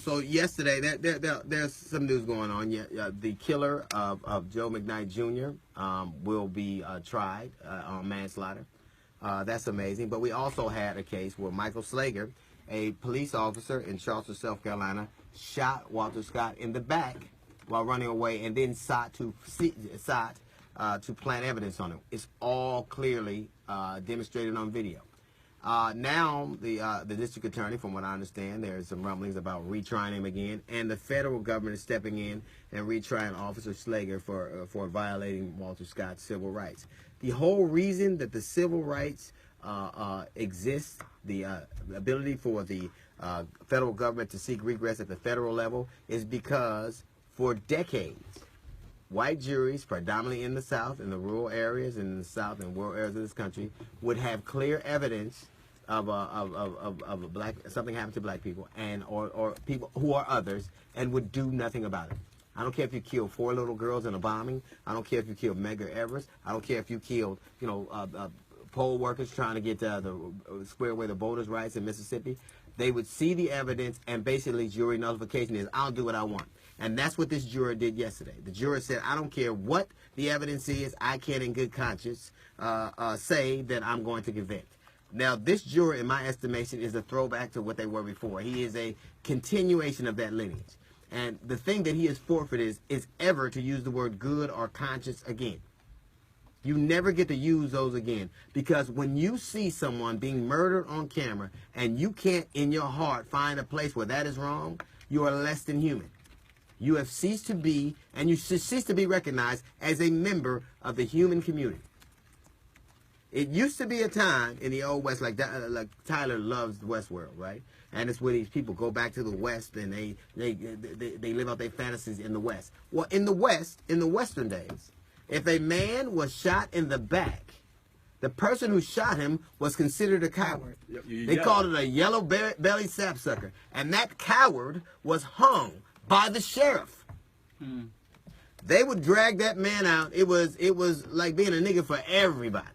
also yesterday, there's some news going on. The killer of Joe McKnight Jr. Will be tried on manslaughter. That's amazing. But we also had a case where Michael Slager, a police officer in Charleston, South Carolina, shot Walter Scott in the back while running away, and then sought to plant evidence on him. It's all clearly demonstrated on video. Now the district attorney, from what I understand, there's some rumblings about retrying him again, and the federal government is stepping in and retrying Officer Slager for violating Walter Scott's civil rights. The whole reason that the civil rights exist, the ability for the federal government to seek redress at the federal level, is because for decades, white juries, predominantly in the South, in the rural areas, in the South and rural areas of this country, would have clear evidence of something happened to black people or people who are others, and would do nothing about it. I don't care if you killed 4 little girls in a bombing. I don't care if you killed Medgar Evers. I don't care if you killed, poll workers trying to get square away the voters' rights in Mississippi. They would see the evidence, and basically jury nullification is, I'll do what I want. And that's what this juror did yesterday. The juror said, I don't care what the evidence is, I can in good conscience say that I'm going to convict. Now, this juror, in my estimation, is a throwback to what they were before. He is a continuation of that lineage. And the thing that he has forfeited is ever to use the word good or conscience again. You never get to use those again, because when you see someone being murdered on camera and you can't in your heart find a place where that is wrong, you are less than human. You have ceased to be, and you should cease to be recognized as a member of the human community. It used to be a time in the old West, like Tyler loves Westworld, right? And it's where these people go back to the West and they live out their fantasies in the West. Well, in the West, in the Western days, if a man was shot in the back, the person who shot him was considered a coward. They called it a yellow belly sapsucker. And that coward was hung by the sheriff. They would drag that man out. It was like being a nigga for everybody.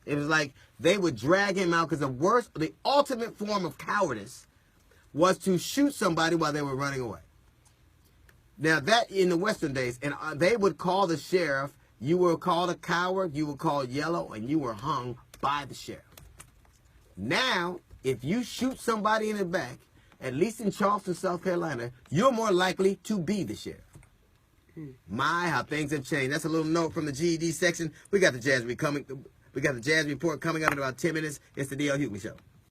It was like they would drag him out, because the ultimate form of cowardice was to shoot somebody while they were running away. Now, that in the Western days, and they would call the sheriff, you were called a coward, you were called yellow, and you were hung by the sheriff. Now, if you shoot somebody in the back, at least in Charleston, South Carolina, you're more likely to be the sheriff. My, how things have changed. That's a little note from the GED section. We got the Jazz Report coming up in about 10 minutes. It's the D.L. Hughley Show.